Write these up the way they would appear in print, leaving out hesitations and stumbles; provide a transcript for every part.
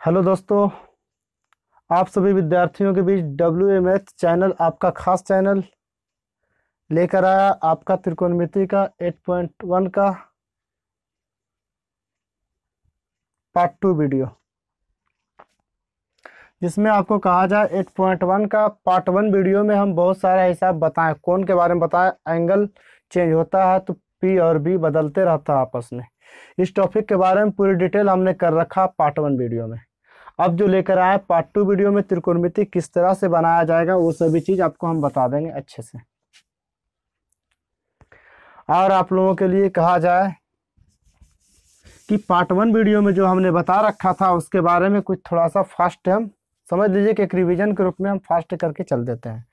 Hello दोस्तों, आप सभी विद्यार्थियों के बीच WMH चैनल आपका खास चैनल लेकर आया आपका त्रिकोणमिति का 8.1 का पार्ट 2 वीडियो, जिसमें आपको कहा जाए 8.1 का पार्ट 1 वीडियो में हम बहुत सारा हिसाब बताएं। कोण के बारे में बताएं, एंगल चेंज होता है तो P और B बदलते रहता है आपस में। इस टॉपिक के बारे में पूरी डिटेल हमने कर रखा पार्ट 1 वीडियो में। अब जो लेकर आए पार्ट 2 वीडियो में त्रिकोणमिति किस तरह से बनाया जाएगा वो सभी चीज आपको हम बता देंगे अच्छे से। और आप लोगों के लिए कहा जाए कि पार्ट 1 वीडियो में जो हमने बता रखा था उसके बारे में कुछ थोड़ा सा फास्ट हम समझ लीजिए कि एक रिवीजन के रूप में हम फास्ट करके चल देते हैं।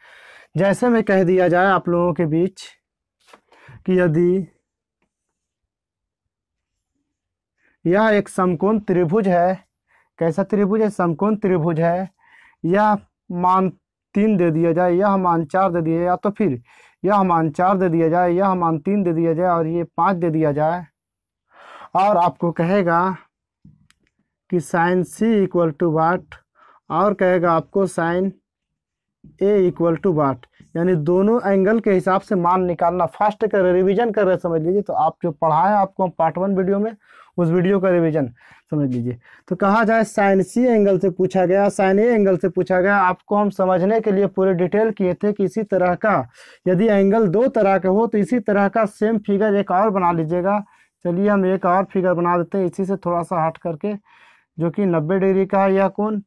जैसे में कह दिया जाए आप लोगों के बीच कि यदि यह एक समकोण त्रिभुज है, कैसा त्रिभुज है? समकोण त्रिभुज है। यह मान 3 दे दिया जाए, यह मान 4 दे दिया जाए, या तो फिर यह मान 4 दे दिया जाए, यह मान 3 दे दिया जाए और ये 5 दे दिया जाए, और आपको कहेगा कि साइन C इक्वल टू वाट, और कहेगा आपको साइन A इक्वल टू वाट, यानी दोनों एंगल के हिसाब से मान निकालना। फास्ट कर रहे, रिवीजन कर रहे, समझ लीजिए। तो आप जो पढ़ाए आपको पार्ट 1 वीडियो में, उस वीडियो का रिवीजन समझ लीजिए। तो कहा जाए साइन C एंगल से पूछा गया, साइन A एंगल से पूछा गया। आपको हम समझने के लिए पूरे डिटेल किए थे कि इसी तरह का यदि एंगल 2 तरह के हो तो इसी तरह का सेम फिगर एक और बना लीजिएगा। चलिए हम एक और फिगर बना देते हैं इसी से थोड़ा सा हट करके, जो कि 90 डिग्री का है। यह कोण,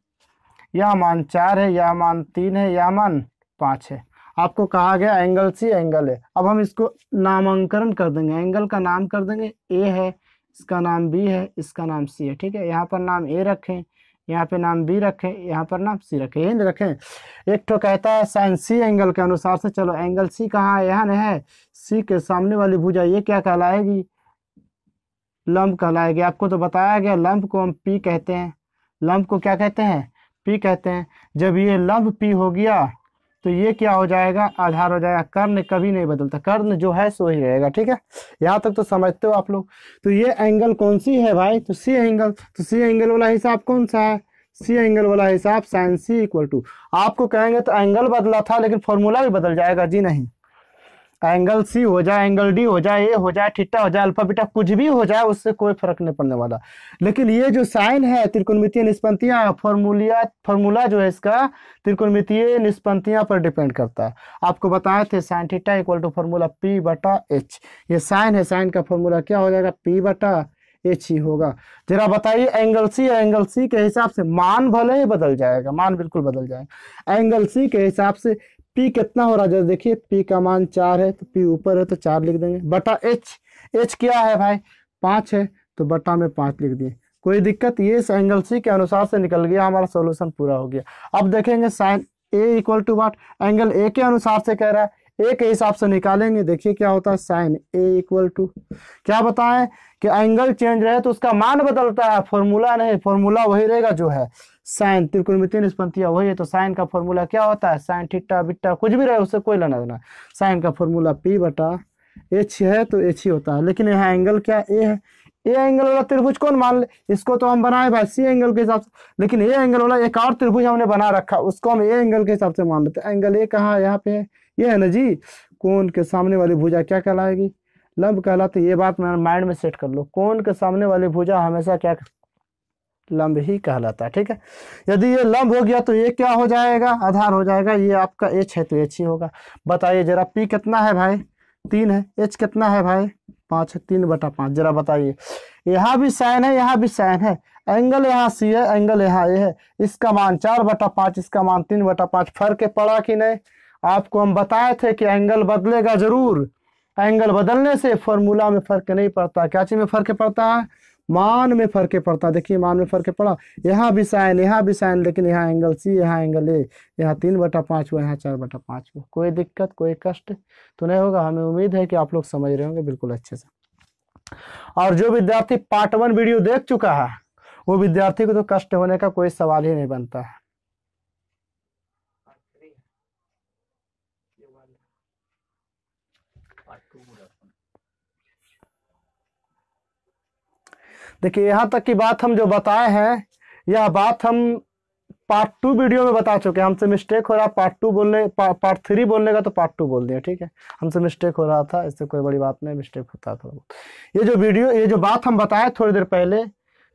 यह मान 4 है, यह मान 3 है, यह मान 5 है। आपको कहा गया एंगल C एंगल है। अब हम इसको नामांकन कर देंगे, एंगल का नाम कर देंगे A है, इसका नाम B है, इसका नाम C है। ठीक है, यहाँ पर नाम A रखें, यहाँ पे नाम B रखें, यहाँ पर नाम C रखें, यही रखें। एक तो कहता है साइन C एंगल के अनुसार से, चलो एंगल C कहाँ है? यहाँ है। C के सामने वाली भुजा ये क्या कहलाएगी? लंब कहलाएगी। आपको तो बताया गया लंब को हम P कहते हैं। लंब को क्या कहते हैं? P कहते हैं। जब ये लंब P हो गया तो ये क्या हो जाएगा? आधार हो जाएगा। कर्ण कभी नहीं बदलता, कर्ण जो है सो ही रहेगा। ठीक है, यहाँ तक तो समझते हो आप लोग। तो ये एंगल कौन सी है भाई? तो C एंगल। तो C एंगल वाला हिसाब कौन सा है? C एंगल वाला हिसाब साइन C इक्वल टू, आपको कहेंगे तो एंगल बदला था लेकिन फॉर्मूला भी बदल जाएगा। जी नहीं, एंगल C हो जाए, एंगल D हो जाए, A हो जाए, थीटा हो जाए, अल्फा बीटा, कुछ भी हो जाए, उससे कोई फर्क नहीं पड़ने वाला। लेकिन ये जो साइन है, त्रिकोणमितीय निष्पत्तियां, फॉर्मूला जो है इसका त्रिकोणमितीय निष्पत्तियां पर डिपेंड करता है। आपको बताए थे sine theta equal to formula P/H। ये साइन है, साइन का फॉर्मूला क्या हो जाएगा? P/H ही होगा। जरा बताइए एंगल C है, एंगल C के हिसाब से मान भले ही बदल जाएगा, मान बिल्कुल बदल जाएगा। एंगल C के हिसाब से P कितना हो रहा है? जैसे देखिए P का मान 4 है तो P ऊपर है तो 4 लिख देंगे, बटा H। H क्या है भाई? 5 है तो बटा में 5 लिख दिए। कोई दिक्कत? ये एंगल C के अनुसार से निकल गया, हमारा सॉल्यूशन पूरा हो गया। अब देखेंगे sine A equal to what, angle A के अनुसार से कह रहा है, A के हिसाब से निकालेंगे। देखिए क्या होता है, साइन A इक्वल टू, क्या बताएं कि एंगल चेंज रहे तो उसका मान बदलता है, फॉर्मूला नहीं। फॉर्मूला वही रहेगा जो है साइन, त्रिकोणमितीय निष्पत्तियां वही है। तो साइन का फॉर्मूला क्या होता है? साइन थीटा बीटा कुछ भी रहे उससे कोई लेना देना। साइन का फॉर्मूला P/H है तो H ही होता है। लेकिन यहाँ एंगल क्या A है? ए एंगल वाला त्रिभुज कौन मान ले? इसको तो हम बनाए भाई C एंगल के हिसाब से, लेकिन ए एंगल वाला एक और त्रिभुज हमने बना रखा, उसको हम ए एंगल के हिसाब से मान लेते हैं। एंगल ए कहाँ है? यहाँ पे है, ये है ना जी। कोण के सामने वाली भुजा क्या कहलाएगी? लंब कहलाती है। ये बात मेरे माइंड में सेट कर लो, कोण के सामने वाली भुजा हमेशा क्या? लंब ही कहलाता है। ठीक है, यदि ये लंब हो गया तो ये क्या हो जाएगा? आधार हो जाएगा। ये आपका H है तो H ही होगा। बताइए जरा, P कितना है भाई? 3 है। H कितना है भाई? 5 है। 3/5। जरा बताइए, यहाँ भी साइन है, यहाँ भी साइन है। एंगल यहाँ C है, एंगल यहाँ A है। इसका मान 4/5, इसका मान 3/5। फर्क पड़ा कि नहीं? आपको हम बताए थे कि एंगल बदलेगा जरूर। एंगल बदलने से फॉर्मूला में फर्क नहीं पड़ता। क्या चीज में फर्क पड़ता है? मान में फर्क पड़ता है। देखिए मान में फर्क पड़ा, यहाँ भी साइन, यहाँ भी साइन, लेकिन यहाँ एंगल C, यहाँ एंगल A, यहाँ 3/5 हुआ, यहाँ 4/5 हुआ। कोई दिक्कत, कोई कष्ट तो नहीं होगा। हमें उम्मीद है कि आप लोग समझ रहे होंगे बिल्कुल अच्छे से। और जो विद्यार्थी पार्ट 1 वीडियो देख चुका है वो विद्यार्थी को तो कष्ट होने का कोई सवाल ही नहीं बनता है। देखिए यहाँ तक की बात हम जो बताए हैं, यह बात हम पार्ट 2 वीडियो में बता चुके हैं। हमसे मिस्टेक हो रहा, पार्ट 3 बोलने का तो पार्ट 2 बोल दिया, ठीक है। हमसे मिस्टेक हो रहा था, इससे कोई बड़ी बात नहीं, मिस्टेक होता है थोड़ा बहुत। ये जो बात हम बताए थोड़ी देर पहले,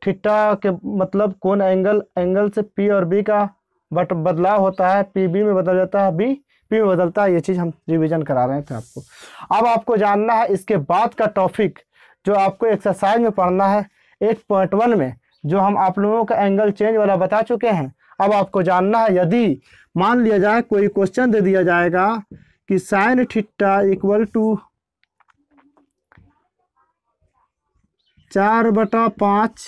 थीटा के मतलब कौन एंगल से पी और बी का बदलाव होता है, पी बी में बदल जाता है, बी पी में बदलता है, ये चीज़ हम रिवीजन करा रहे थे आपको। अब आपको जानना है इसके बाद का टॉपिक जो आपको एक्सरसाइज में पढ़ना है 8.1 में, जो हम आप लोगों का एंगल चेंज वाला बता चुके हैं। अब आपको जानना है, यदि मान लिया जाए कोई क्वेश्चन दे दिया जाएगा कि sine theta equal to 4/5,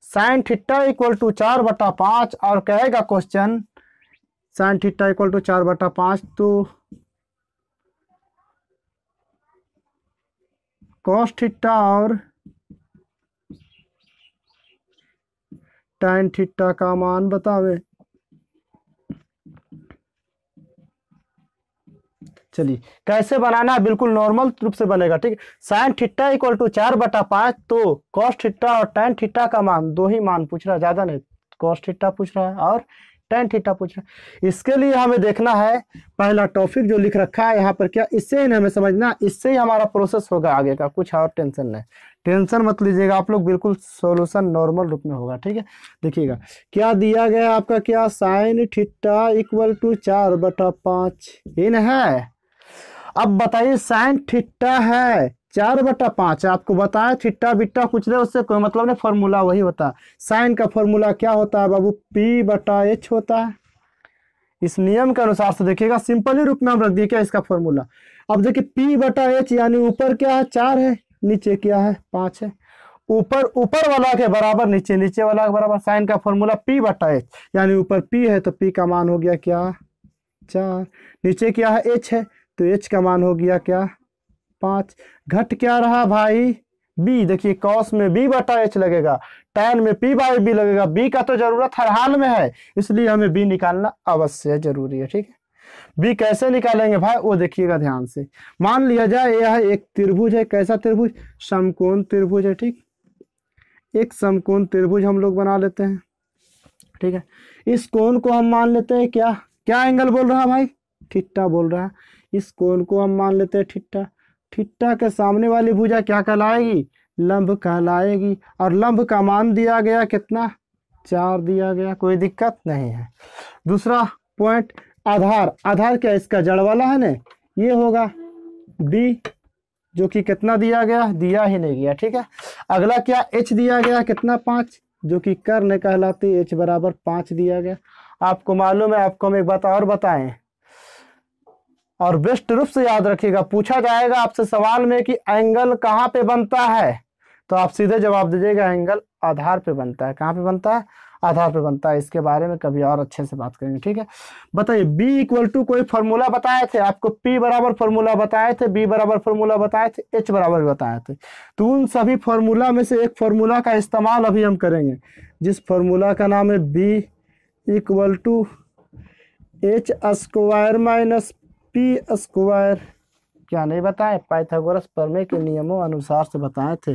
sine theta equal to 4/5, और कहेगा question sine theta equal to 4/5, तो कॉस थीटा और tan थीटा का मान बतावे। चलिए कैसे बनाना है, बिल्कुल नॉर्मल रूप से बनेगा, ठीक है। साइन थीटा इक्वल टू 4/5, तो कॉस थीटा और tan थीटा का मान, दो ही मान पूछ रहा है, ज्यादा नहीं। कॉस थीटा पूछ रहा है और tan थीटा पूछ रहा है। इसके लिए हमें देखना है पहला टॉपिक जो लिख रखा है यहाँ पर, क्या इससे ही हमें समझना, इससे ही हमारा प्रोसेस होगा आगे का, कुछ और टेंशन नहीं, टेंशन मत लीजिएगा आप लोग, बिल्कुल सॉल्यूशन नॉर्मल रूप में होगा, ठीक है। देखिएगा क्या दिया गया आपका, क्या साइन थीटा इक्वल टू 4/5 इन है। अब बताइए साइन थीटा है 4/5, आपको बताया थीटा बिट्टा कुछ दे उससे कोई मतलब नहीं, फॉर्मूला वही होता है। साइन का फॉर्मूला क्या होता है बाबू, P/H होता है। इस नियम के अनुसार से देखिएगा, सिंपल ही रूप में हम रख दिए क्या इसका फॉर्मूला। अब देखिए P/H यानी ऊपर क्या है 4 है, नीचे क्या है 5 है। ऊपर वाला के बराबर नीचे वाला के बराबर, साइन का फॉर्मूला P/H यानी ऊपर P है तो P का मान हो गया क्या 4, नीचे क्या है H है तो H का मान हो गया क्या 5, घट क्या रहा भाई B। देखिए कॉस में B/H लगेगा, tan में P/B लगेगा, B का तो जरूरत हर हाल में है, इसलिए हमें B निकालना अवश्य जरूरी है, ठीक है। B कैसे निकालेंगे भाई, वो देखिएगा ध्यान से। मान लिया जाए यह एक त्रिभुज है, कैसा त्रिभुज, समकोण त्रिभुज है, ठीक। एक समकोण त्रिभुज हम लोग बना लेते हैं, ठीक है। इस कोण को हम मान लेते हैं क्या, क्या एंगल बोल रहा है भाई, थीटा बोल रहा है। इस कोण को हम मान लेते हैं थीटा। थीटा के सामने वाली भुजा क्या कहलाएगी, लंब कहलाएगी, और लंब का मान दिया गया कितना 4 दिया गया, कोई दिक्कत नहीं है। दूसरा पॉइंट आधार क्या इसका जड़ वाला है ना, ये होगा B, जो कि कितना दिया गया, दिया ही नहीं गया, ठीक है। अगला क्या H दिया गया कितना 5, जो कि कर्ण कहलाती, H बराबर 5 दिया गया। आपको मालूम है, आपको हम एक बात और बताएं, और बेस्ट रूप से याद रखिएगा, पूछा जाएगा आपसे सवाल में कि एंगल कहाँ पे बनता है, तो आप सीधे जवाब दीजिएगा एंगल आधार पे बनता है। कहाँ पे बनता है, आधार पे बनता है। इसके बारे में कभी और अच्छे से बात करेंगे, ठीक है। बताइए B इक्वल टू कोई फॉर्मूला बताए थे आपको, P बराबर फॉर्मूला बताए थे, B बराबर फॉर्मूला बताए थे, H बराबर बताए थे। तो उन सभी फॉर्मूला में से एक फॉर्मूला का इस्तेमाल अभी हम करेंगे, जिस फॉर्मूला का नाम है B equal to H² minus P²। क्या नहीं बताए, पाइथागोरस प्रमेय के नियमों अनुसार से बताए थे,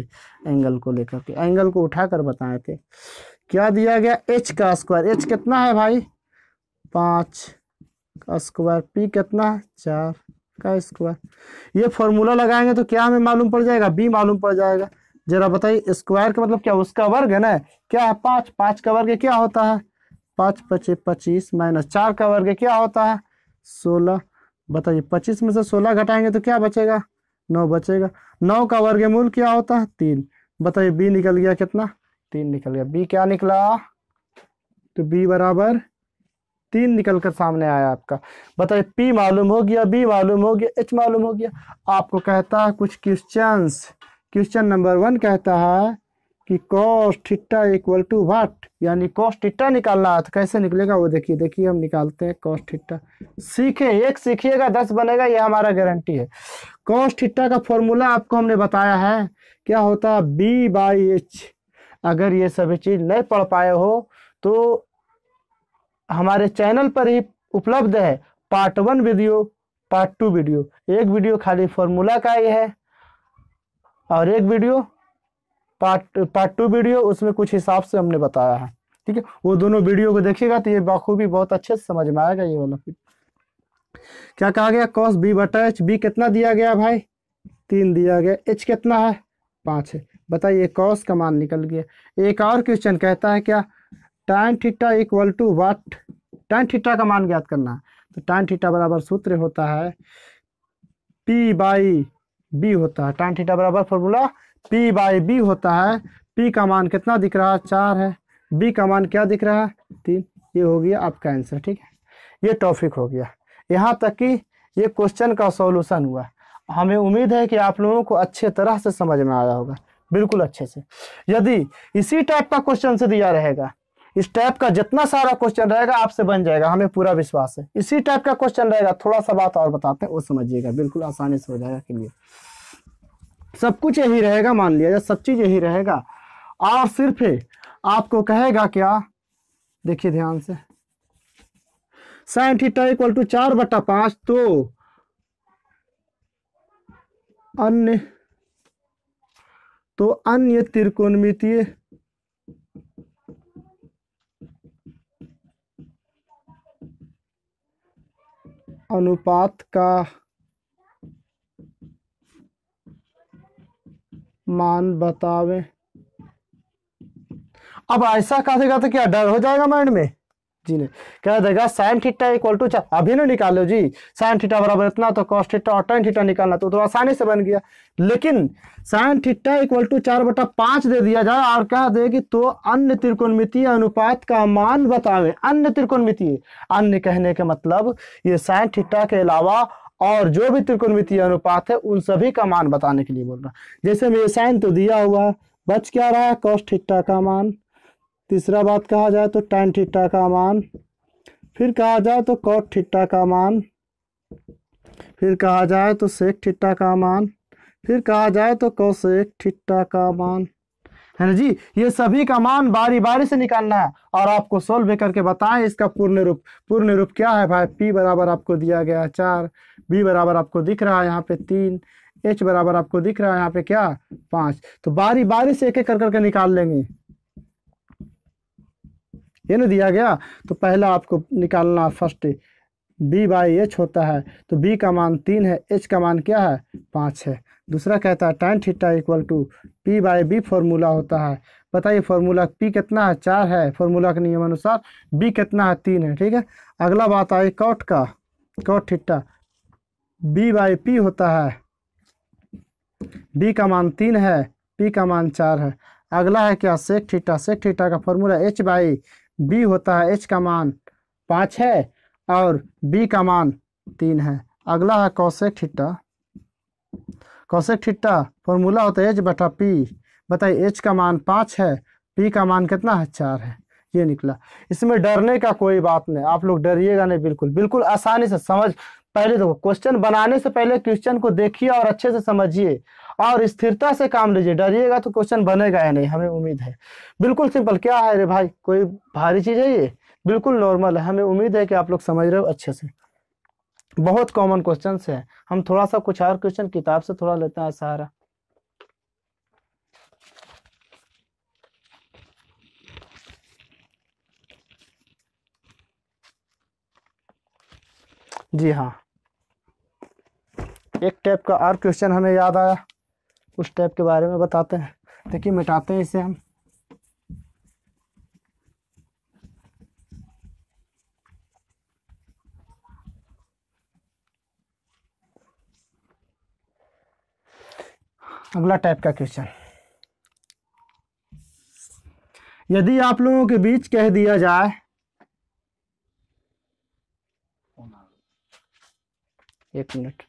एंगल को लेकर के, एंगल को उठाकर बताए थे। क्या दिया गया, H का स्क्वायर, H कितना है भाई 5 का स्क्वायर, P कितना है 4 का स्क्वायर। ये फॉर्मूला लगाएंगे तो क्या हमें मालूम पड़ जाएगा, B मालूम पड़ जाएगा। जरा बताइए स्क्वायर का मतलब क्या, उसका वर्ग है ना, क्या है 5, 5 का वर्ग क्या होता है 5 × 5 = 25 माइनस 4 का वर्ग क्या होता है 16। बताइए 25 में से 16 घटाएंगे तो क्या बचेगा 9 बचेगा। 9 का वर्गमूल क्या होता है 3। बताइए B निकल गया कितना 3 निकल गया। B क्या निकला, तो B बराबर 3 निकल कर सामने आया आपका। बताइए P मालूम हो गया, B मालूम हो गया, H मालूम हो गया। आपको कहता है कुछ क्वेश्चन नंबर 1 कहता है कि cos theta equal to what, यानी cos थीटा निकालना है तो कैसे निकलेगा वो देखिए हम निकालते हैं cos थीटा। एक सीखिएगा 10 बनेगा, ये हमारा गारंटी है। cos थीटा का फॉर्मूला आपको हमने बताया है, क्या होता है B/H। अगर ये सभी चीज नहीं पढ़ पाए हो तो हमारे चैनल पर ही उपलब्ध है पार्ट 1 वीडियो, पार्ट 2 वीडियो। एक वीडियो खाली फॉर्मूला का ही है और एक वीडियो पार्ट 2 वीडियो, उसमें कुछ हिसाब से हमने बताया है, ठीक है, वो दोनों वीडियो को देखिएगा तो ये बखूबी बहुत अच्छे से समझ में आएगा ये वाला। फिर क्या कहा गया, कॉस बी बटा एच, बी कितना दिया गया भाई 3 दिया गया, एच कितना है 5 है। बताइए कॉस का मान निकल गया। एक और क्वेश्चन कहता है क्या, tan theta equal to what, tan theta का मान ज्ञात करना है। तो tan थीटा बराबर सूत्र होता है P बाई बी होता है, tan थीटा बराबर फॉर्मूला P बाई बी होता है। P का मान कितना दिख रहा है 4 है, B का मान क्या दिख रहा है 3। ये हो गया आपका आंसर। ठीक है, ये टॉपिक हो गया। यहाँ तक कि ये क्वेश्चन का सॉल्यूशन हुआ। हमें उम्मीद है कि आप लोगों को अच्छे तरह से समझ में आया होगा, बिल्कुल अच्छे से। यदि इसी टाइप का क्वेश्चन से दिया रहेगा, इस टाइप का जितना सारा क्वेश्चन रहेगा आपसे बन जाएगा, हमें पूरा विश्वास है। इसी टाइप का क्वेश्चन रहेगा, थोड़ा सा बात और बताते हैं वो समझिएगा, बिल्कुल आसानी से हो जाएगा क्लियर। सब कुछ यही रहेगा, मान लिया सब चीज यही रहेगा, और सिर्फ आपको कहेगा क्या, देखिए ध्यान से, साइन थीटा इक्वल टू 4/5, तो अन्य त्रिकोणमितीय अनुपात का मान बतावें। अब ऐसा कह देगा तो क्या डर हो जाएगा माइंड में? जी नहीं, कह देगा साइन थीटा इक्वल टू, अभी ना निकालो जी, साइन थीटा बराबर इतना तो कॉस थीटा और tan थीटा निकालना तो आसानी से बन गया। लेकिन साइन थीटा इक्वल टू 4/5 दे दिया जाए और कह दे कि तो अन्य त्रिकोणमितीय अनुपात का मान बतावे। अन्य त्रिकोणमितीय, अन्य कहने के मतलब ये साइन थीटा के अलावा और जो भी त्रिकोणमितीय अनुपात है उन सभी का मान बताने के लिए बोल रहा। जैसे में साइन तो दिया हुआ, बच क्या रहा है कॉस थीटा का मान, तीसरा बात कहा जाए तो tan थीटा का मान, फिर कहा जाए तो cot थीटा का मान, फिर कहा जाए तो sec थीटा का मान, फिर कहा जाए तो cosec थीटा का मान, है ना जी। ये सभी का मान बारी बारी से निकालना है और आपको सोल्व करके बताएं इसका पूर्ण रूप। पूर्ण रूप क्या है भाई, P बराबर आपको दिया गया 4, B बराबर आपको दिख रहा है यहाँ पे 3, H बराबर आपको दिख रहा है यहाँ पे क्या 5। तो बारी बारी से एक एक कर करके निकाल लेंगे। ये ना दिया गया, तो पहला आपको निकालना फर्स्ट b बाई एच होता है, तो b का मान 3 है, h का मान क्या है 5 है। दूसरा कहता है tan theta equal to p by B formula होता है। बताइए फॉर्मूला p कितना है 4 है, फॉर्मूला के नियम अनुसार b कितना है 3 है। ठीक है, अगला बात आई कॉट का, cot theta b by P होता है, b का मान 3 है, p का मान 4 है। अगला है क्या सेक थीटा, सेक थीटा का फॉर्मूला h बाई बी होता है, h का मान 5 है और b का मान 3 है। अगला है cosec theta, cosec theta formula होता है h बटा p। बताइए h का मान 5 है, p का मान कितना है 4 है। ये निकला। इसमें डरने का कोई बात नहीं, आप लोग डरिएगा नहीं, बिल्कुल बिल्कुल आसानी से समझ। पहले देखो क्वेश्चन बनाने से पहले क्वेश्चन को देखिए और अच्छे से समझिए और स्थिरता से काम लीजिए। डरिएगा तो क्वेश्चन बनेगा या नहीं, हमें उम्मीद है। बिल्कुल सिंपल, क्या है रे भाई, कोई भारी चीज है ये, बिल्कुल नॉर्मल है। हमें उम्मीद है कि आप लोग समझ रहे हो अच्छे से। बहुत कॉमन क्वेश्चन है, हम थोड़ा सा कुछ और क्वेश्चन किताब से थोड़ा लेते हैं सहारा। जी हाँ, एक टाइप का और क्वेश्चन हमें याद आया, उस टाइप के बारे में बताते हैं। देखिए मिटाते हैं इसे हम। अगला टाइप का क्वेश्चन, यदि आप लोगों के बीच कह दिया जाए, एक मिनट,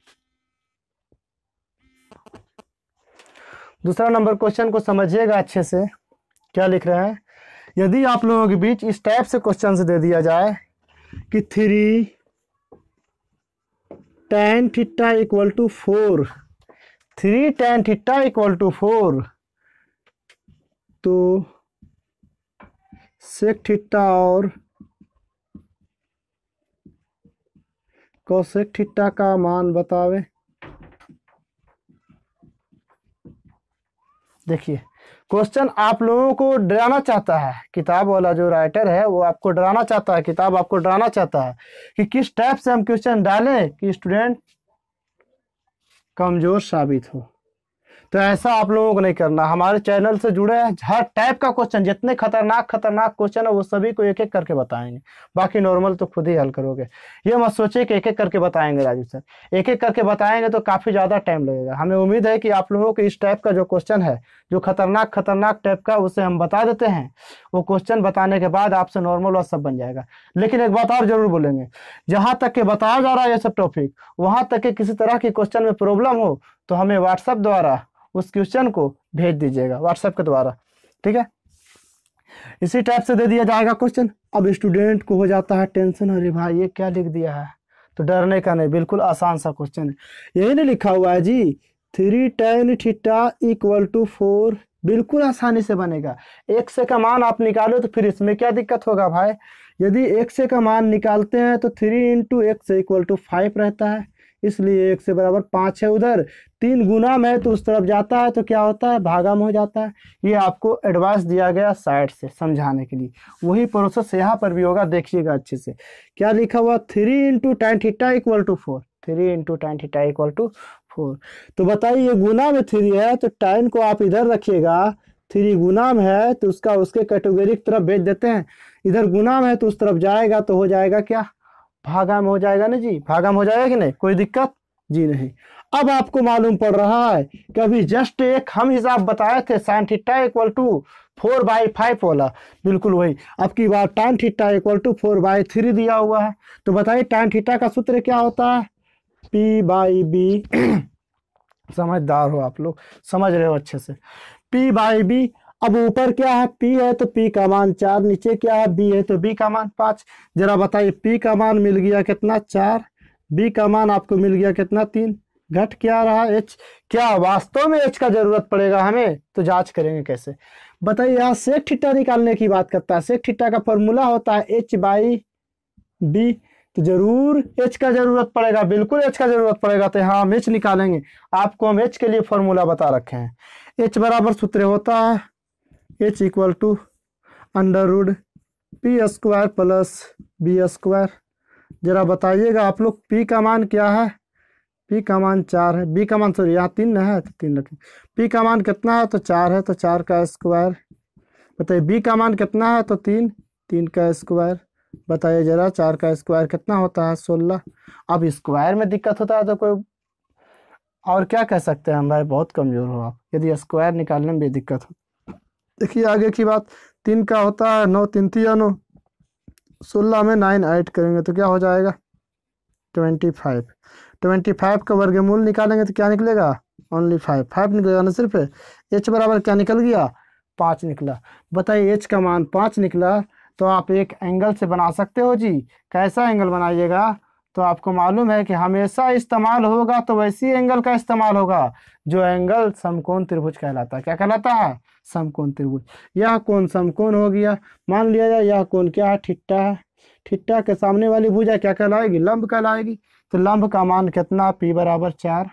दूसरा नंबर क्वेश्चन को समझिएगा अच्छे से, क्या लिख रहे हैं। यदि आप लोगों के बीच इस टाइप से क्वेश्चन से दे दिया जाए कि 3 tan theta equal to 4, 3 tan theta equal to 4, तो सेक थीटा और कोसेक थीटा का मान बतावे। देखिए क्वेश्चन आप लोगों को डराना चाहता है, किताब वाला जो राइटर है वो आपको डराना चाहता है, किताब आपको डराना चाहता है कि किस टाइप से हम क्वेश्चन डालें कि स्टूडेंट कमजोर साबित हो। तो ऐसा आप लोगों को नहीं करना। हमारे चैनल से जुड़े हैं, हर टाइप का क्वेश्चन, जितने खतरनाक खतरनाक क्वेश्चन है वो सभी को एक एक करके बताएंगे। बाकी नॉर्मल तो खुद ही हल करोगे। ये मत सोचिए कि एक एक करके बताएंगे राजू सर, एक एक करके बताएंगे तो काफी ज्यादा टाइम लगेगा। हमें उम्मीद है कि आप लोगों को इस टाइप का जो क्वेश्चन है, जो खतरनाक खतरनाक टाइप का, उसे हम बता देते हैं। वो क्वेश्चन बताने के बाद आपसे नॉर्मल और सब बन जाएगा। लेकिन एक बात और जरूर बोलेंगे, जहां तक के बताया जा रहा है ये सब टॉपिक, वहां तक के किसी तरह की क्वेश्चन में प्रॉब्लम हो तो हमें व्हाट्सएप द्वारा उस क्वेश्चन को भेज दीजिएगा, व्हाट्सएप के द्वारा, ठीक है। इसी टाइप से दे दिया जाएगा क्वेश्चन। अब स्टूडेंट को हो जाता है टेंशन, अरे भाई ये क्या लिख दिया है। तो डरने का नहीं, बिल्कुल आसान सा क्वेश्चन है। यही नहीं लिखा हुआ है जी, 3 tan थीटा इक्वल टू 4, बिल्कुल आसानी से बनेगा। एक से का मान आप निकालो तो फिर इसमें क्या दिक्कत होगा भाई। यदि एक से का मान निकालते हैं तो 3 इंटू एक्स इक्वल टू 5 रहता है, इसलिए एक से बराबर 5 है। उधर 3 गुना में तो उस तरफ जाता है तो क्या होता है, भागा में हो जाता है। ये आपको एडवाइस दिया गया साइड से समझाने के लिए, वही प्रोसेस यहाँ पर भी होगा, देखिएगा अच्छे से। क्या लिखा हुआ, 3 into tan theta equal to 4, 3 into tan theta equal to 4। तो बताइए ये गुना में 3 है तो tan को आप इधर रखिएगा, 3 गुना में है तो उसका उसके कैटेगरी की तरफ भेज देते हैं। इधर गुना में है तो उस तरफ जाएगा तो हो जाएगा क्या, भागा में हो जाएगा ना जी, भागा में हो जाएगा कि नहीं, कोई दिक्कत जी नहीं। अब आपको मालूम पड़ रहा है कि अभी जस्ट एक हम हिसाब बताए थे sin थीटा इक्वल टू 4/5 वाला, बिल्कुल वही। अब की बार tan थीटा इक्वल टू 4/3 दिया हुआ है। तो बताइए tan थीटा का सूत्र क्या होता है, P/B। समझदार हो आप लोग, समझ रहे हो अच्छे से, P/B। अब ऊपर क्या है, P है तो P का मान 4, नीचे क्या है B है तो B का मान 5। जरा बताइए P का मान मिल गया कितना 4, B का मान आपको मिल गया कितना 3, घट क्या रहा H। क्या वास्तव में H का जरूरत पड़ेगा हमें, तो जांच करेंगे कैसे। बताइए यहाँ सेक थीटा निकालने की बात करता है, सेक थीटा का फॉर्मूला होता है H/B, तो जरूर H का जरूरत पड़ेगा, बिल्कुल H का जरूरत पड़ेगा। तो यहाँ हम H निकालेंगे, आपको हम H के लिए फॉर्मूला बता रखे हैं। H बराबर सूत्र होता है H equal to √P² plus B²। जरा बताइएगा आप लोग P का मान क्या है, P का मान 4 है, B का मान सॉरी यहाँ 3 है तो 3 रखें। P का मान कितना है तो 4 है तो 4 का स्क्वायर। बताइए B का मान कितना है तो 3, 3 का स्क्वायर। बताइए जरा 4 का स्क्वायर कितना होता है 16। अब स्क्वायर में दिक्कत होता है तो कोई और क्या कह सकते हैं हम भाई, बहुत कमजोर हो आप यदि स्क्वायर निकालने में भी दिक्कत हो। देखिए आगे की बात, 3 का होता है 9, 3 3 9, 16 में 9 ऐड करेंगे तो क्या हो जाएगा 25। 25 का वर्गमूल निकालेंगे तो क्या निकलेगा, ओनली 5 निकलेगा ना सिर्फ। H बराबर क्या निकल गया 5 निकला। बताइए H का मान 5 निकला तो आप एक एंगल से बना सकते हो जी। कैसा एंगल बनाइएगा, तो आपको मालूम है कि हमेशा इस्तेमाल होगा तो वैसी एंगल का इस्तेमाल होगा जो एंगल समकोण त्रिभुज कहलाता है। क्या कहलाता है, समकोण त्रिभुज। यह कोण समकोण हो गया, मान लिया जाए यह कोण क्या है, थीटा है। थीटा के सामने वाली भुजा क्या कहलाएगी, लंब कहलाएगी। तो लंब का मान कितना, P बराबर 4,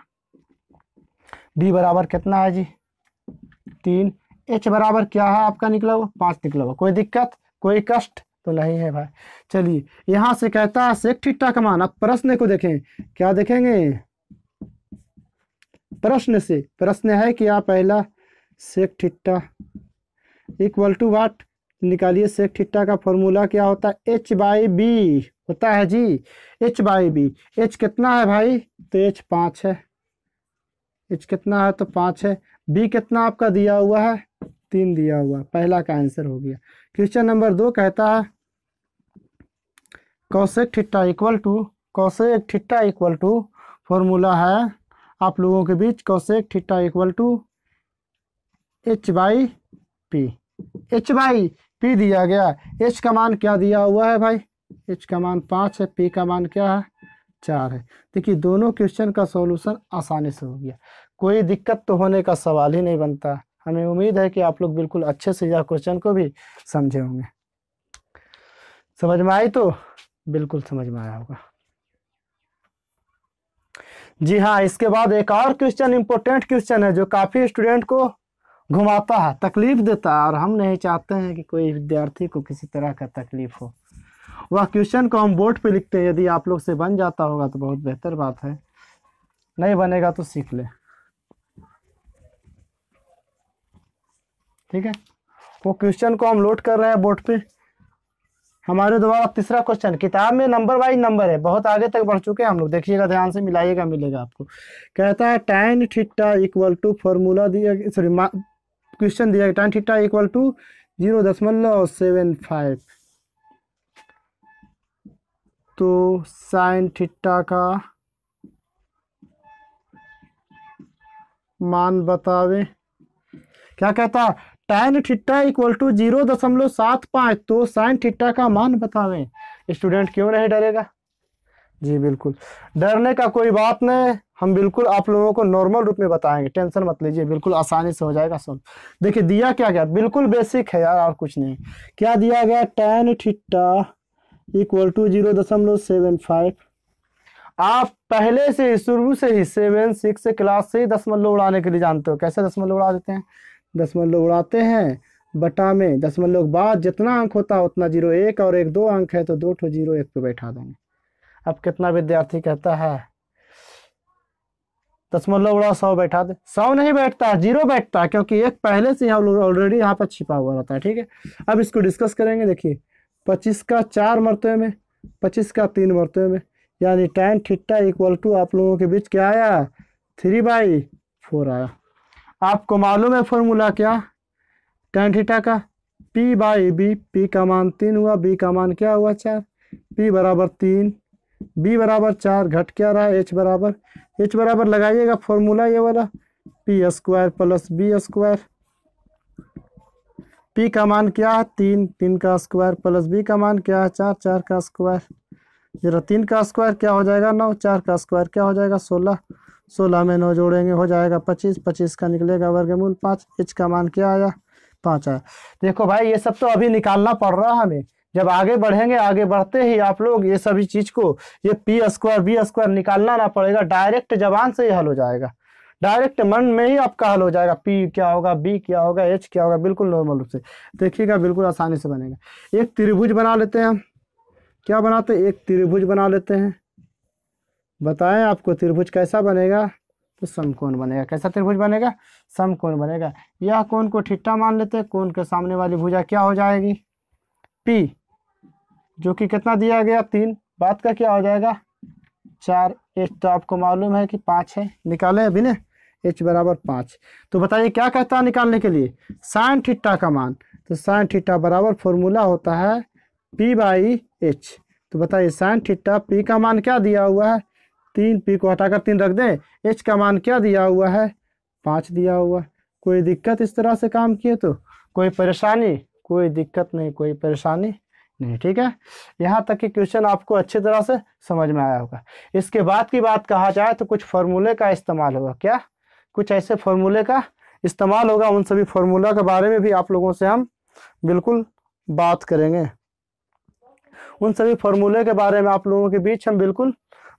D बराबर कितना है जी 3, H बराबर क्या है आपका निकला हुआ 5 निकला हुआ। कोई दिक्कत कोई कष्ट तो नहीं है भाई। चलिए यहां से कहता है सेक थीटा का मान। अब प्रश्न को देखें, क्या देखेंगे प्रश्न से, प्रश्न है कि आप पहला sec theta equal to what निकालिए। सेक थीटा का फॉर्मूला क्या होता है, H/B होता है जी, H/B। H कितना है भाई, तो H 5 है, H कितना है तो 5 है। B कितना आपका दिया हुआ है 3 दिया हुआ, पहला का आंसर हो गया। क्वेश्चन नंबर 2 कहता है cosec theta equal to, cosec theta equal to formula है आप लोगों के बीच, cosec theta equal to H/P। H/P दिया गया, H का मान क्या दिया हुआ है भाई, H का मान 5 है, P का मान क्या है 4 है। देखिए दोनों क्वेश्चन का सॉल्यूशन आसानी से हो गया, कोई दिक्कत तो होने का सवाल ही नहीं बनता। हमें उम्मीद है कि आप लोग बिल्कुल अच्छे से यह क्वेश्चन को भी समझे होंगे। समझ में आई तो बिल्कुल समझ में आया होगा जी हाँ। इसके बाद एक और क्वेश्चन, इंपॉर्टेंट क्वेश्चन है जो काफी स्टूडेंट को घुमाता है, तकलीफ देता है, और हम नहीं चाहते हैं कि कोई विद्यार्थी को किसी तरह का तकलीफ हो। वह क्वेश्चन को हम बोर्ड पे लिखते हैं, यदि आप लोग से बन जाता होगा तो बहुत बेहतर बात है, नहीं बनेगा तो सीख ले। ठीक है, वो क्वेश्चन को हम लोड कर रहे हैं बोर्ड पे। हमारे द्वारा तीसरा क्वेश्चन, किताब में नंबर वाइज नंबर है, बहुत आगे तक बढ़ चुके हैं हम लोग, देखिएगा ध्यान से, मिलाइएगा, मिलेगा आपको। कहता है tan theta equal to formula दिया, सॉरी क्वेश्चन दिया tan थीटा इक्वल टू 0.75, तो साइन थीटा का मान बतावे। क्या कहता है, tan थीटा इक्वल टू 0.75, तो साइन थीटा का मान बतावें। स्टूडेंट क्यों नहीं डरेगा? जी बिल्कुल, डरने का कोई बात नहीं, हम बिल्कुल आप लोगों को नॉर्मल रूप में बताएंगे, टेंशन मत लीजिए, बिल्कुल आसानी से हो जाएगा सब। देखिए दिया क्या गया, बिल्कुल बेसिक है यार, और कुछ नहीं। क्या दिया गया, tan थीटा इक्वल टू 0.75। आप पहले से ही, शुरू से ही 7 6 क्लास से ही दशमलव उड़ाने के लिए जानते हो। कैसे दशमलव उड़ा देते हैं? दशमलव उड़ाते हैं बटा में, दशमलव के बाद जितना अंक होता है उतना 0, 1 और 1 2 अंक है तो 2 ठो 0 1 पे बैठा देंगे। अब कितना विद्यार्थी कहता है दशमलव उड़ा 100 बैठा दे? 100 नहीं बैठता, 0 बैठता है, क्योंकि एक पहले से यहाँ ऑलरेडी यहाँ पर छिपा हुआ रहता है। ठीक है, अब इसको डिस्कस करेंगे। देखिए 25 का 4 मरतबे में, 25 का 3 मरतबे में, यानी tan थीटा इक्वल टू आप लोगों के बीच क्या आया, 3/4 आया। आपको मालूम है फॉर्मूला क्या, tan थीटा का p/b, p का मान 3 हुआ, b का मान क्या हुआ 4, p बराबर 3, b बराबर 4, घट क्या रहा है, h बराबर लगाइएगा फॉर्मूला ये वाला, p² प्लस b²। p का मान क्या है 3, 3 का स्क्वायर प्लस b का मान क्या है 4, 4 का स्क्वायर। जरा 3 का स्क्वायर क्या हो जाएगा 9, 4 का स्क्वायर क्या हो जाएगा 16, 16 में 9 जोड़ेंगे हो जाएगा 25, 25 का निकलेगा वर्गमूल 5, h का मान क्या आया 5 आया। देखो भाई ये सब तो अभी निकालना पड़ रहा है हमें, जब आगे बढ़ेंगे, आगे बढ़ते ही आप लोग ये सभी चीज को, ये p² b² निकालना ना पड़ेगा, डायरेक्ट जबान से ही हल हो जाएगा, डायरेक्ट मन में ही आपका हल हो जाएगा। p क्या होगा, b क्या होगा, h क्या होगा, बिल्कुल नॉर्मल रूप से देखिएगा, बिल्कुल आसानी से बनेगा। एक त्रिभुज बना लेते हैं हम, क्या बनाते हैं, एक त्रिभुज बना लेते हैं। बताएं आपको त्रिभुज कैसा बनेगा, तो समकोण बनेगा। कैसा त्रिभुज बनेगा, समकोण बनेगा। यह कोण को थीटा मान लेते हैं, कोण के सामने वाली भुजा क्या हो जाएगी p, जो कि कितना दिया गया 3, बात का क्या हो जाएगा 4, h तो आपको मालूम है कि 5 है, निकाले अभी ने, h बराबर 5। तो बताइए क्या कहता है निकालने के लिए, साइन थीटा का मान, तो साइन थीटा बराबर फॉर्मूला होता है p/h। तो बताइए साइन थीटा p का मान क्या दिया हुआ है 3, p को हटाकर 3 रख दें, h का मान क्या दिया हुआ है 5 दिया हुआ है। कोई दिक्कत इस तरह से काम किए तो, कोई परेशानी, कोई दिक्कत नहीं, कोई परेशानी नहीं। ठीक है, यहाँ तक कि क्वेश्चन आपको अच्छी तरह से समझ में आया होगा। इसके बाद की बात कहा जाए तो कुछ फार्मूले का इस्तेमाल होगा। क्या, कुछ ऐसे फार्मूले का इस्तेमाल होगा, उन सभी फार्मूला के बारे में भी आप लोगों से हम बिल्कुल बात करेंगे। उन सभी फार्मूले के बारे में आप लोगों के बीच हम बिल्कुल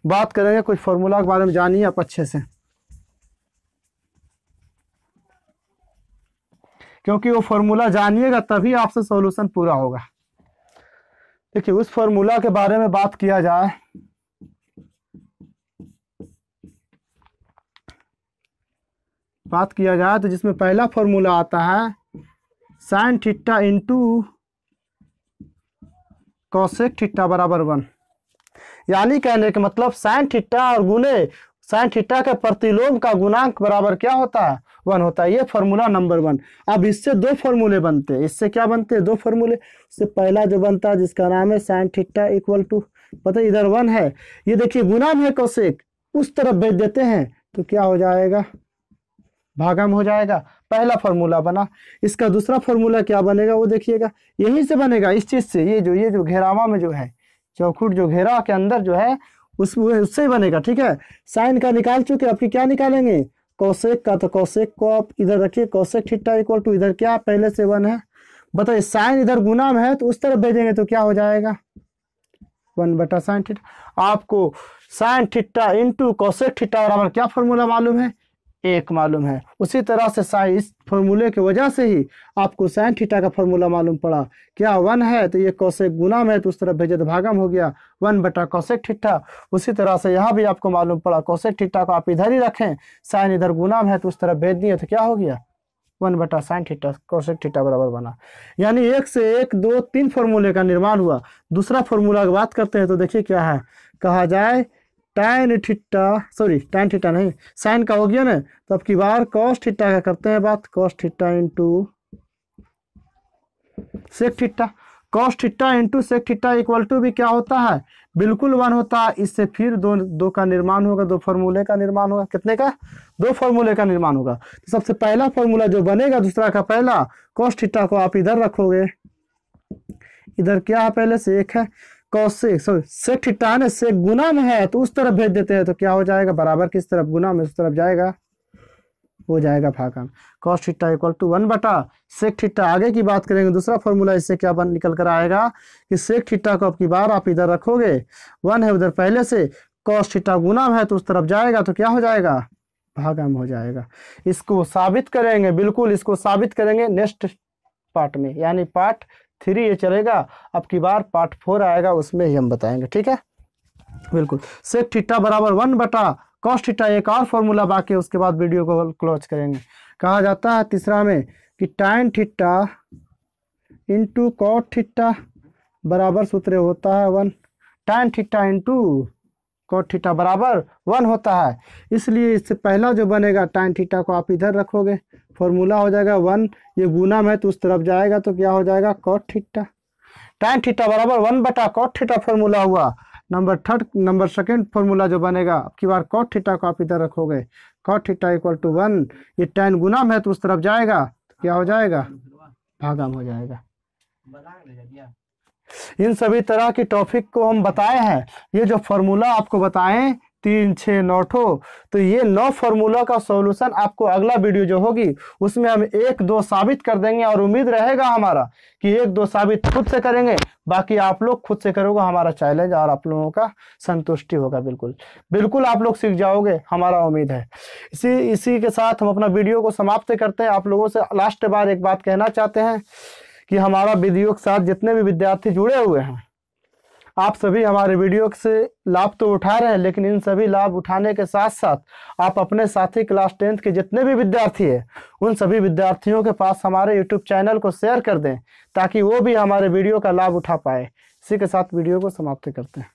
बात करेंगे। कुछ फार्मूला के बारे में जानिए आप अच्छे से, क्योंकि वो फार्मूला जानिएगा तभी आपसे सॉल्यूशन पूरा होगा। देखिए उस फार्मूला के बारे में बात किया जाए, तो जिसमें पहला फार्मूला आता है sine theta into cosec theta बराबर 1। यानी कहने का मतलब साइन थीटा और गुने साइन थीटा के प्रतिलोम का गुणांक बराबर क्या होता है 1 होता है। ये फार्मूला नंबर 1। अब इससे 2 फार्मूले बनते हैं, इससे क्या बनते हैं 2 फार्मूले। उससे पहला जो बनता है जिसका नाम है साइन थीटा इक्वल टू, पता है इधर 1 है, ये देखिए गुणाम है कॉसेक, उस तरफ भेज देते हैं तो क्या हो जाएगा भागम हो जाएगा। पहला फार्मूला बना। इसका दूसरा फार्मूला क्या बनेगा वो देखिएगा, यहीं से बनेगा, इस चीज से, ये जो घेरावा में जो है चौखुट, जो घेरा के अंदर जो है उससे ही बनेगा। ठीक है, साइन का निकाल चुके, आपकी क्या निकालेंगे कॉसेक का, तो कॉसेक को आप इधर रखिए, कॉसेक थीटा इक्वल टू इधर क्या पहले से 1 है, बताइए साइन इधर गुणाम है तो उस तरफ भेजेंगे तो क्या हो जाएगा 1 बटा साइन थीटा। आपको sine theta into cosec theta बराबर क्या फॉर्मूला मालूम है, 1 मालूम है। उसी तरह से साइन, इस फॉर्मूले की वजह से ही आपको साइन थीटा का फॉर्मूला मालूम पड़ा। क्या 1 है तो ये कोसेक गुना में तो उस तरफ भेजे तो भागम हो गया 1 बटा कोसेक थीटा। उसी तरह से यहाँ भी आपको मालूम पड़ा कोसेक थीटा को आप इधर ही रखें, साइन इधर गुना में है तो उस तरफ भेज दिए तो क्या हो गया 1 बटा साइन थीटा कोसेक थीटा बराबर बना। यानी 1 से 1 2 3 फॉर्मूले का निर्माण हुआ। दूसरा फॉर्मूला की बात करते हैं तो देखिए क्या है, कहा जाए tan theta, sorry tan theta नहीं, साइन का हो गया ना, तो अब की बार cos थीटा का करते हैं बात, cos theta into sec theta. cos theta into sec theta equal to भी क्या होता है, बिल्कुल 1 होता है। इससे फिर दो का निर्माण होगा, 2 फॉर्मूले का निर्माण होगा। कितने का, 2 फॉर्मूले का निर्माण होगा। तो सबसे पहला फॉर्मूला जो बनेगा दूसरा का पहला, cos थीटा को आप इधर रखोगे, इधर क्या है पहले से 1 है, कॉसेक सॉरी सेक थीटा है ना, सेक गुना में है तो उस तरफ भेज देते हैं तो क्या हो जाएगा, बराबर किस तरफ, गुना में उस तरफ जाएगा, हो जाएगा भागम। cos थीटा इक्वल टू 1 बटा सेक थीटा। आगे की बात करेंगे दूसरा फॉर्मूला, इससे क्या बन निकल कर आएगा कि सेक थीटा को अब की बार आप इधर रखोगे, 1 है उधर पहले से, cos थीटा गुना में है तो उस तरफ जाएगा तो क्या हो जाएगा, भागम हो जाएगा। इसको साबित करेंगे, बिल्कुल इसको साबित करेंगे नेक्स्ट पार्ट में, यानी पार्ट 3 ये चलेगा। अब की बार पार्ट 4 आएगा, उसमें ही हम बताएंगे, ठीक है। बिल्कुल सेक थीटा बराबर 1 बटा cos थीटा। एक और फॉर्मूला बाकी है, उसके बाद वीडियो को क्लोज करेंगे। कहा जाता है तीसरा में कि tan theta into cot theta बराबर सूत्र होता है 1, tan theta into cot theta बराबर 1 होता है। इसलिए इससे पहला जो बनेगा tan थीटा को आप इधर रखोगे, फॉर्मूला हो जाएगा 1, ये गुना में तो उस तरफ जाएगा तो क्या हो जाएगा cot थीटा। tan थीटा बराबर 1 बटा cot थीटा फॉर्मूला हुआ। नंबर सेकंड फॉर्मूला जो बनेगा, अब की बार cot थीटा को आप इधर रखोगे, cot थीटा इक्वल टू 1, ये tan गुना में तो उस तरफ जाएगा तो क्या हो जाएगा, भागम हो जाएगा। इन सभी तरह की टॉपिक को हम बताए हैं। ये जो फॉर्मूला आपको बताएं 3 6 9 ठो, तो ये 9 फॉर्मूला का सॉल्यूशन आपको अगला वीडियो जो होगी उसमें हम 1 2 साबित कर देंगे, और उम्मीद रहेगा हमारा कि 1 2 साबित खुद से करेंगे, बाकी आप लोग खुद से करोगे, हमारा चैलेंज और आप लोगों का संतुष्टि होगा। बिल्कुल बिल्कुल आप लोग सीख जाओगे, हमारा उम्मीद है। इसी के साथ हम अपना वीडियो को समाप्त करते हैं। आप लोगों से लास्ट बार एक बात कहना चाहते हैं कि हमारा वीडियो के साथ जितने भी विद्यार्थी जुड़े हुए हैं, आप सभी हमारे वीडियो से लाभ तो उठा रहे हैं, लेकिन इन सभी लाभ उठाने के साथ साथ आप अपने साथी क्लास 10th के जितने भी विद्यार्थी हैं, उन सभी विद्यार्थियों के पास हमारे यूट्यूब चैनल को शेयर कर दें, ताकि वो भी हमारे वीडियो का लाभ उठा पाए। इसी के साथ वीडियो को समाप्त करते हैं।